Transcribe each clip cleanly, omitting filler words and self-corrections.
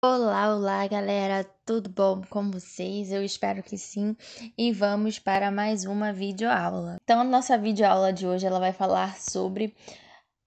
Olá, olá, galera, tudo bom com vocês? Eu espero que sim, e vamos para mais uma videoaula. Então, a nossa videoaula de hoje ela vai falar sobre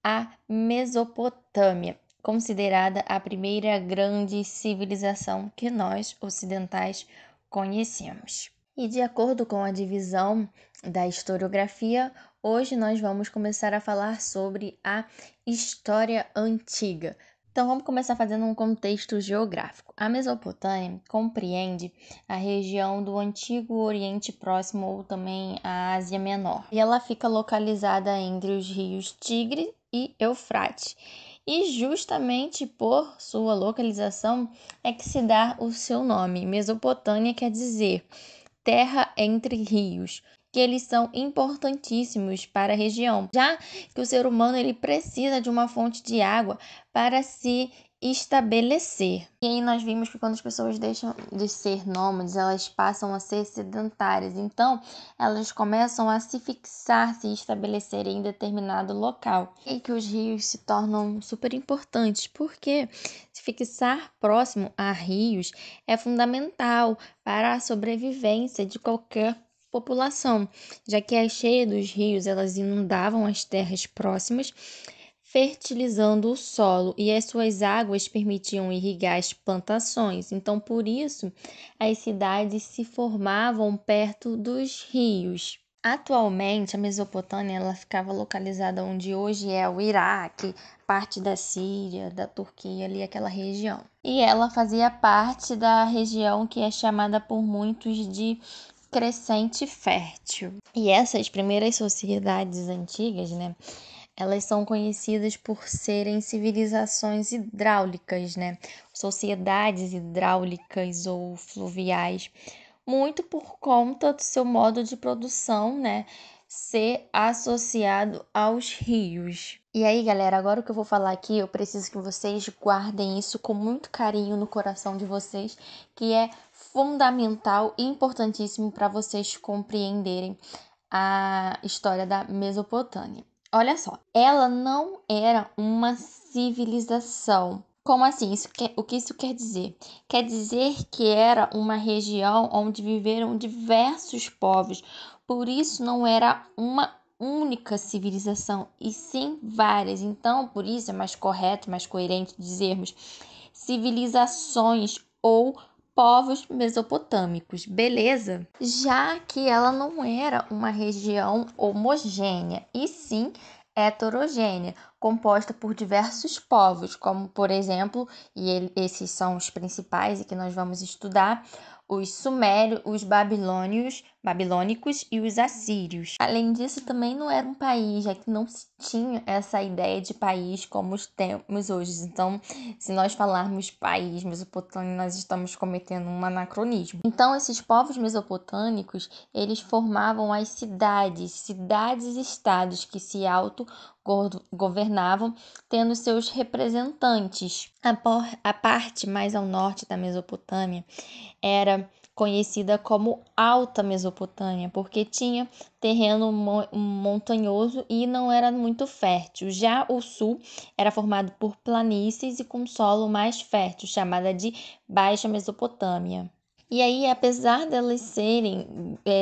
a Mesopotâmia, considerada a primeira grande civilização que nós ocidentais conhecemos. E de acordo com a divisão da historiografia, hoje nós vamos começar a falar sobre a história antiga. Então, vamos começar fazendo um contexto geográfico. A Mesopotâmia compreende a região do Antigo Oriente Próximo ou também a Ásia Menor. E ela fica localizada entre os rios Tigre e Eufrates. E justamente por sua localização é que se dá o seu nome. Mesopotâmia quer dizer terra entre rios, que eles são importantíssimos para a região, já que o ser humano ele precisa de uma fonte de água para se estabelecer. E aí nós vimos que quando as pessoas deixam de ser nômades, elas passam a ser sedentárias. Então, elas começam a se fixar, se estabelecer em determinado local. E que os rios se tornam super importantes, porque se fixar próximo a rios é fundamental para a sobrevivência de qualquer população, já que a cheia dos rios elas inundavam as terras próximas, fertilizando o solo, e as suas águas permitiam irrigar as plantações. Então, por isso, as cidades se formavam perto dos rios. Atualmente, a Mesopotâmia ela ficava localizada onde hoje é o Iraque, parte da Síria, da Turquia, ali aquela região. E ela fazia parte da região que é chamada por muitos de Crescente Fértil. E essas primeiras sociedades antigas, né? Elas são conhecidas por serem civilizações hidráulicas, né? Sociedades hidráulicas ou fluviais, muito por conta do seu modo de produção, né? Ser associado aos rios. E aí, galera, agora o que eu vou falar aqui, eu preciso que vocês guardem isso com muito carinho no coração de vocês, que é fundamental e importantíssimo para vocês compreenderem a história da Mesopotâmia. Olha só, ela não era uma civilização. Como assim? O que isso quer dizer? Quer dizer que era uma região onde viveram diversos povos. Por isso não era uma única civilização, e sim várias. Então, por isso é mais correto, mais coerente dizermos civilizações ou povos mesopotâmicos, beleza? Já que ela não era uma região homogênea, e sim heterogênea, composta por diversos povos, como por exemplo, esses são os principais e que nós vamos estudar, os sumérios, os babilônicos e os assírios. Além disso, também não era um país, já que não se tinha essa ideia de país como os temos hoje. Então, se nós falarmos país mesopotâmico, nós estamos cometendo um anacronismo. Então, esses povos mesopotâmicos, eles formavam as cidades-estados que se autogovernavam, tendo seus representantes. A parte mais ao norte da Mesopotâmia era conhecida como Alta Mesopotâmia, porque tinha terreno montanhoso e não era muito fértil. Já o sul era formado por planícies e com solo mais fértil, chamada de Baixa Mesopotâmia. E aí, apesar delas serem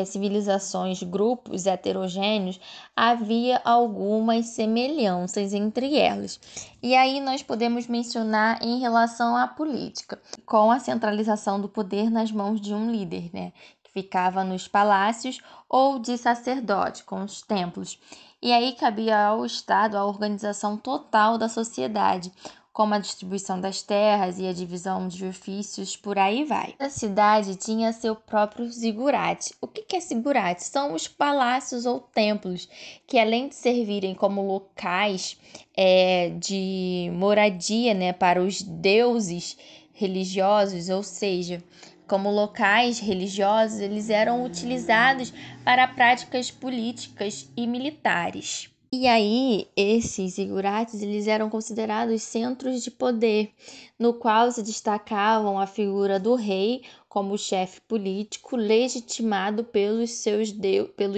civilizações, grupos heterogêneos, havia algumas semelhanças entre elas. E aí nós podemos mencionar em relação à política, com a centralização do poder nas mãos de um líder, né? Que ficava nos palácios, ou de sacerdote, com os templos. E aí cabia ao Estado a organização total da sociedade, como a distribuição das terras e a divisão de ofícios, por aí vai. A cidade tinha seu próprio zigurate. O que é zigurate? São os palácios ou templos, que além de servirem como locais de moradia, né, para os deuses religiosos, ou seja, como locais religiosos, eles eram utilizados para práticas políticas e militares. E aí, esses zigurates, eles eram considerados centros de poder, no qual se destacavam a figura do rei como chefe político legitimado pelos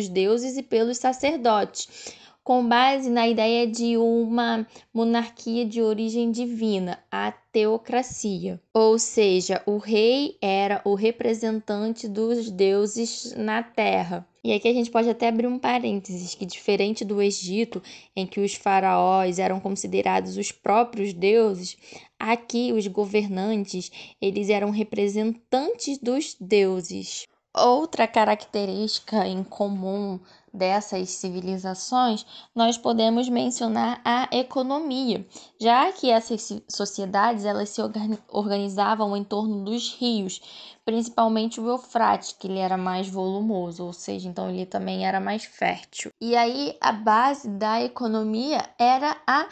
deuses e pelos sacerdotes, com base na ideia de uma monarquia de origem divina, a teocracia. Ou seja, o rei era o representante dos deuses na terra. E aqui a gente pode até abrir um parênteses, que diferente do Egito, em que os faraós eram considerados os próprios deuses, aqui os governantes, eles eram representantes dos deuses. Outra característica em comum dessas civilizações, nós podemos mencionar a economia, já que essas sociedades elas se organizavam em torno dos rios, principalmente o Eufrates, que ele era mais volumoso, ou seja, então ele também era mais fértil. E aí a base da economia era a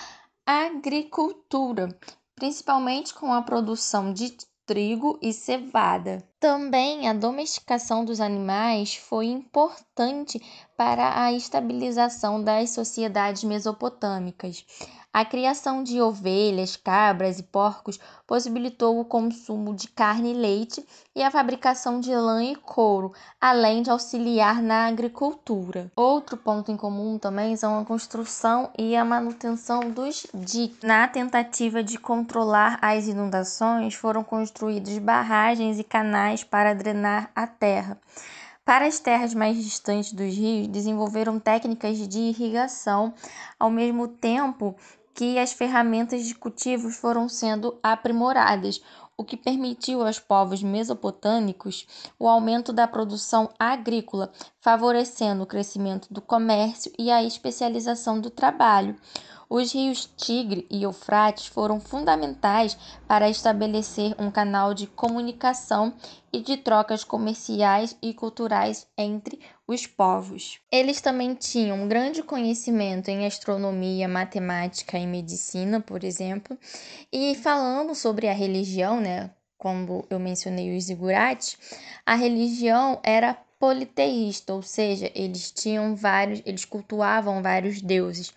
agricultura, principalmente com a produção de trigo e cevada. Também a domesticação dos animais foi importante para a estabilização das sociedades mesopotâmicas. A criação de ovelhas, cabras e porcos possibilitou o consumo de carne e leite e a fabricação de lã e couro, além de auxiliar na agricultura. Outro ponto em comum também são a construção e a manutenção dos diques. Na tentativa de controlar as inundações, foram construídas barragens e canais para drenar a terra. Para as terras mais distantes dos rios, desenvolveram técnicas de irrigação, ao mesmo tempo que as ferramentas de cultivos foram sendo aprimoradas, o que permitiu aos povos mesopotâmicos o aumento da produção agrícola, favorecendo o crescimento do comércio e a especialização do trabalho. Os rios Tigre e Eufrates foram fundamentais para estabelecer um canal de comunicação e de trocas comerciais e culturais entre os povos. Eles também tinham um grande conhecimento em astronomia, matemática e medicina, por exemplo. E falando sobre a religião, né, como eu mencionei os zigurates, a religião era politeísta, ou seja, eles cultuavam vários deuses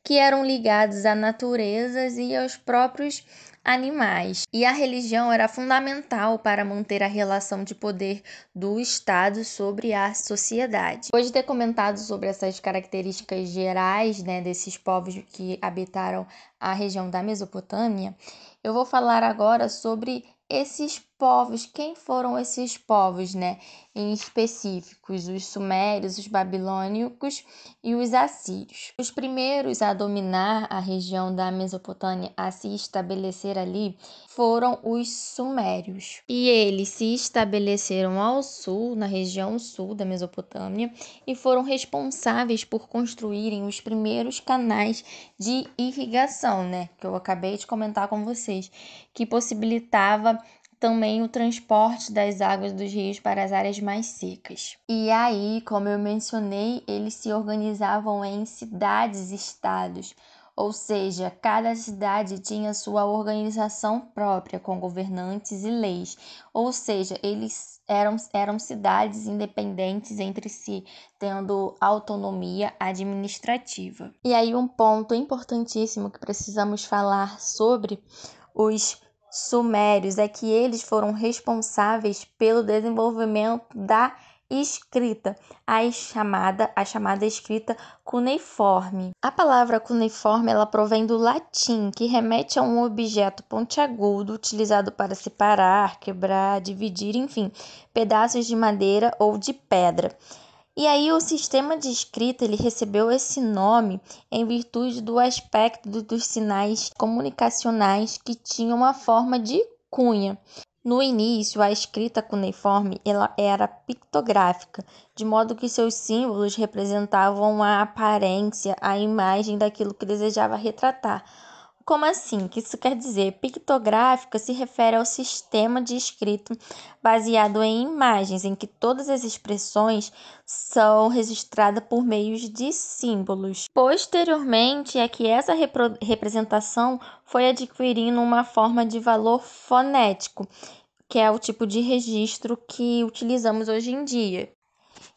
que eram ligados à natureza e aos próprios animais. E a religião era fundamental para manter a relação de poder do Estado sobre a sociedade. Depois de ter comentado sobre essas características gerais, né, desses povos que habitaram a região da Mesopotâmia, eu vou falar agora sobre esses povos. Quem foram esses povos, né, em específicos? Os sumérios, os babilônicos e os assírios. Os primeiros a dominar a região da Mesopotâmia, a se estabelecer ali, foram os sumérios. E eles se estabeleceram ao sul, na região sul da Mesopotâmia, e foram responsáveis por construírem os primeiros canais de irrigação, né, que eu acabei de comentar com vocês, que possibilitava também o transporte das águas dos rios para as áreas mais secas. E aí, como eu mencionei, eles se organizavam em cidades-estados, ou seja, cada cidade tinha sua organização própria, com governantes e leis, ou seja, eles eram cidades independentes entre si, tendo autonomia administrativa. E aí um ponto importantíssimo que precisamos falar sobre os sumérios é que eles foram responsáveis pelo desenvolvimento da escrita, a chamada escrita cuneiforme. A palavra cuneiforme ela provém do latim, que remete a um objeto pontiagudo utilizado para separar, quebrar, dividir, enfim, pedaços de madeira ou de pedra. E aí o sistema de escrita ele recebeu esse nome em virtude do aspecto dos sinais comunicacionais que tinham uma forma de cunha. No início, a escrita cuneiforme ela era pictográfica, de modo que seus símbolos representavam a aparência, a imagem daquilo que desejava retratar. Como assim? O que isso quer dizer? Pictográfica se refere ao sistema de escrita baseado em imagens, em que todas as expressões são registradas por meio de símbolos. Posteriormente, é que essa representação foi adquirindo uma forma de valor fonético, que é o tipo de registro que utilizamos hoje em dia,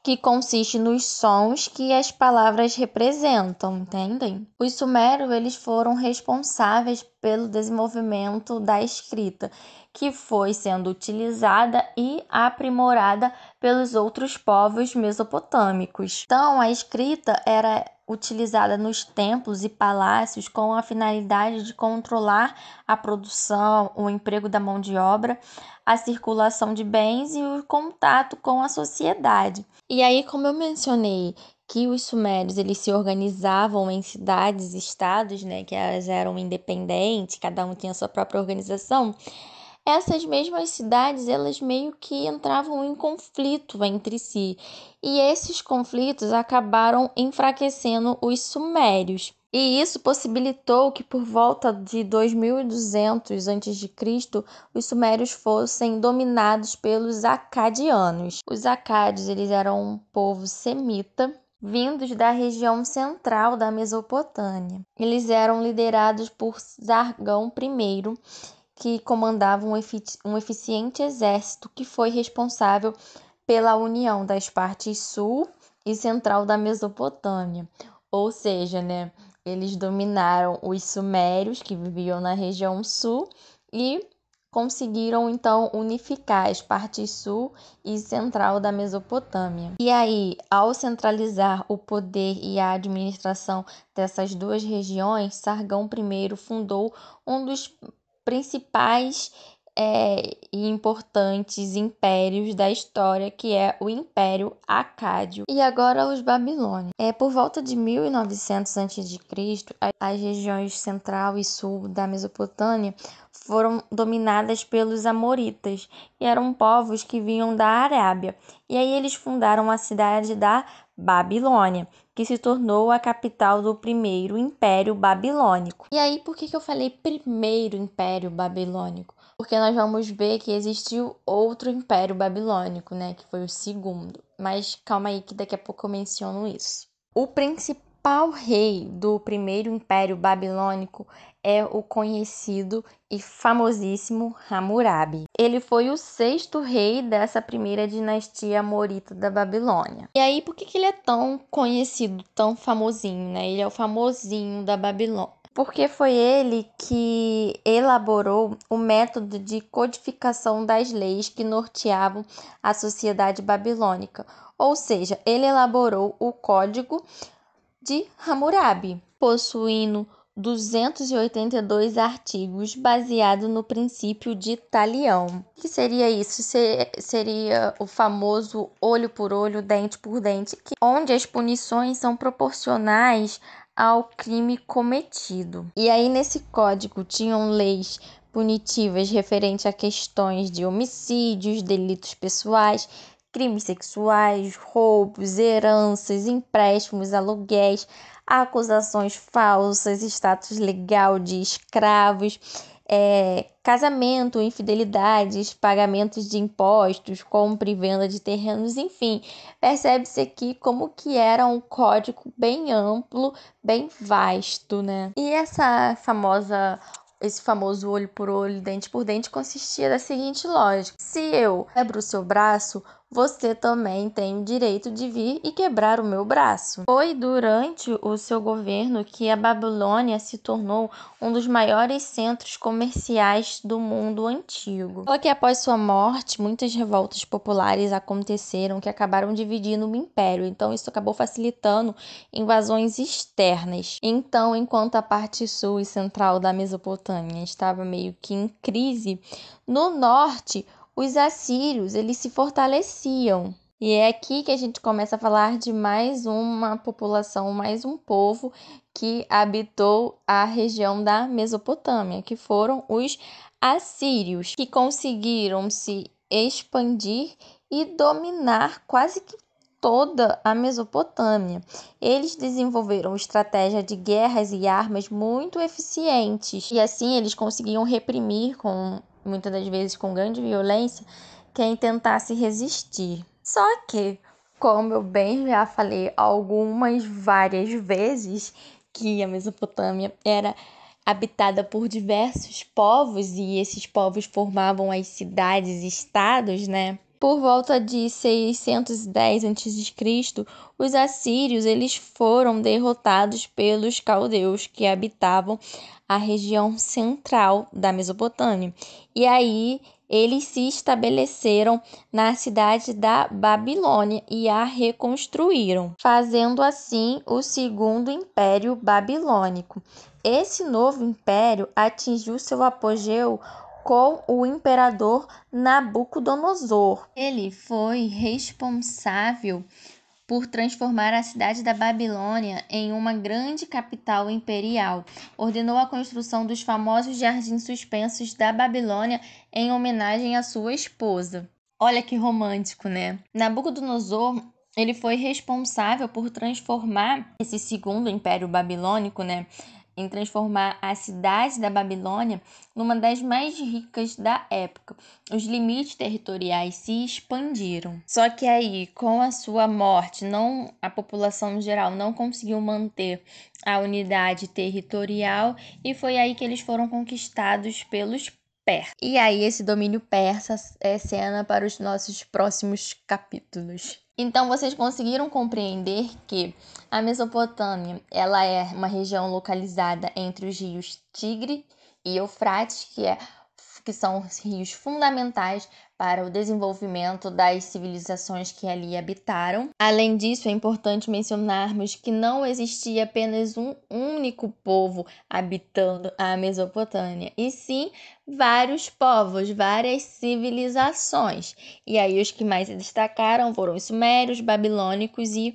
que consiste nos sons que as palavras representam, entendem? Os sumérios eles foram responsáveis pelo desenvolvimento da escrita, que foi sendo utilizada e aprimorada pelos outros povos mesopotâmicos. Então, a escrita utilizada nos templos e palácios com a finalidade de controlar a produção, o emprego da mão de obra, a circulação de bens e o contato com a sociedade. E aí, como eu mencionei que os sumérios eles se organizavam em cidades e estados, né, que elas eram independentes, cada um tinha a sua própria organização, essas mesmas cidades, elas meio que entravam em conflito entre si. E esses conflitos acabaram enfraquecendo os sumérios. E isso possibilitou que por volta de 2200 a.C., os sumérios fossem dominados pelos acadianos. Os acádios, eles eram um povo semita, vindos da região central da Mesopotâmia. Eles eram liderados por Sargão I, que comandava um eficiente exército que foi responsável pela união das partes sul e central da Mesopotâmia. Ou seja, né, eles dominaram os sumérios, que viviam na região sul, e conseguiram, então, unificar as partes sul e central da Mesopotâmia. E aí, ao centralizar o poder e a administração dessas duas regiões, Sargão I fundou um dos principais e importantes impérios da história, que é o Império Acádio. E agora os babilônios. Por volta de 1900 a.C., as regiões central e sul da Mesopotâmia foram dominadas pelos amoritas, e eram povos que vinham da Arábia. E aí eles fundaram a cidade da Babilônia, que se tornou a capital do primeiro Império Babilônico. E aí, por que eu falei primeiro Império Babilônico? Porque nós vamos ver que existiu outro Império Babilônico, né? Que foi o segundo. Mas calma aí que daqui a pouco eu menciono isso. O principal rei do primeiro Império Babilônico é o conhecido e famosíssimo Hammurabi. Ele foi o sexto rei dessa primeira dinastia amorita da Babilônia. E aí, por que ele é tão conhecido, tão famosinho, né? Ele é o famosinho da Babilônia. Porque foi ele que elaborou o método de codificação das leis que norteavam a sociedade babilônica. Ou seja, ele elaborou o Código de Hammurabi, possuindo 282 artigos, baseado no princípio de Talião. O que seria isso? Seria o famoso olho por olho, dente por dente, onde as punições são proporcionais ao crime cometido. E aí, nesse código, tinham leis punitivas referentes a questões de homicídios, delitos pessoais, crimes sexuais, roubos, heranças, empréstimos, aluguéis, acusações falsas, status legal de escravos, casamento, infidelidades, pagamentos de impostos, compra e venda de terrenos, enfim. Percebe-se aqui como que era um código bem amplo, bem vasto, né? E esse famoso olho por olho, dente por dente, consistia da seguinte lógica: se eu quebro o seu braço, você também tem o direito de vir e quebrar o meu braço. Foi durante o seu governo que a Babilônia se tornou um dos maiores centros comerciais do mundo antigo. Só que após sua morte, muitas revoltas populares aconteceram que acabaram dividindo o império, então isso acabou facilitando invasões externas. Então, enquanto a parte sul e central da Mesopotâmia estava meio que em crise, no norte os assírios, eles se fortaleciam. E é aqui que a gente começa a falar de mais uma população, mais um povo que habitou a região da Mesopotâmia, que foram os assírios, que conseguiram se expandir e dominar quase que toda a Mesopotâmia. Eles desenvolveram estratégia de guerras e armas muito eficientes, e assim eles conseguiam reprimir muitas das vezes com grande violência, quem tentasse resistir. Só que, como eu bem já falei várias vezes, que a Mesopotâmia era habitada por diversos povos e esses povos formavam as cidades e estados, né? Por volta de 610 a.C., os assírios eles foram derrotados pelos caldeus que habitavam a região central da Mesopotâmia. E aí eles se estabeleceram na cidade da Babilônia e a reconstruíram, fazendo assim o segundo Império Babilônico. Esse novo império atingiu seu apogeu com o imperador Nabucodonosor. Ele foi responsável por transformar a cidade da Babilônia em uma grande capital imperial. Ordenou a construção dos famosos jardins suspensos da Babilônia em homenagem à sua esposa. Olha que romântico, né? Nabucodonosor, ele foi responsável por transformar esse segundo império babilônico, né? Em transformar a cidade da Babilônia numa das mais ricas da época. Os limites territoriais se expandiram. Só que aí, com a sua morte, a população no geral não conseguiu manter a unidade territorial e foi aí que eles foram conquistados pelos persas. E aí, esse domínio persa é cena para os nossos próximos capítulos. Então, vocês conseguiram compreender que a Mesopotâmia, ela é uma região localizada entre os rios Tigre e Eufrates, que são os rios fundamentais para o desenvolvimento das civilizações que ali habitaram. Além disso, é importante mencionarmos que não existia apenas um único povo habitando a Mesopotâmia, e sim vários povos, várias civilizações. E aí os que mais se destacaram foram os sumérios, babilônicos e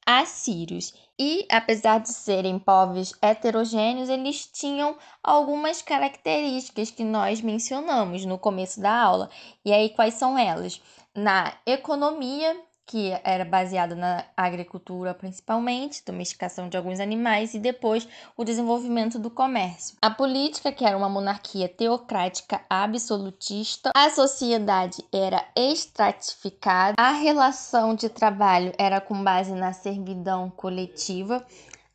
assírios. E, apesar de serem povos heterogêneos, eles tinham algumas características que nós mencionamos no começo da aula. E aí, quais são elas? Na economia, que era baseada na agricultura principalmente, domesticação de alguns animais e depois o desenvolvimento do comércio. A política, que era uma monarquia teocrática absolutista. A sociedade era estratificada. A relação de trabalho era com base na servidão coletiva.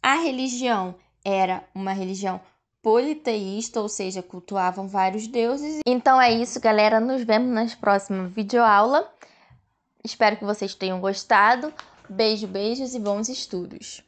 A religião era uma religião politeísta, ou seja, cultuavam vários deuses. Então é isso, galera. Nos vemos na próxima videoaula. Espero que vocês tenham gostado. Beijos e bons estudos!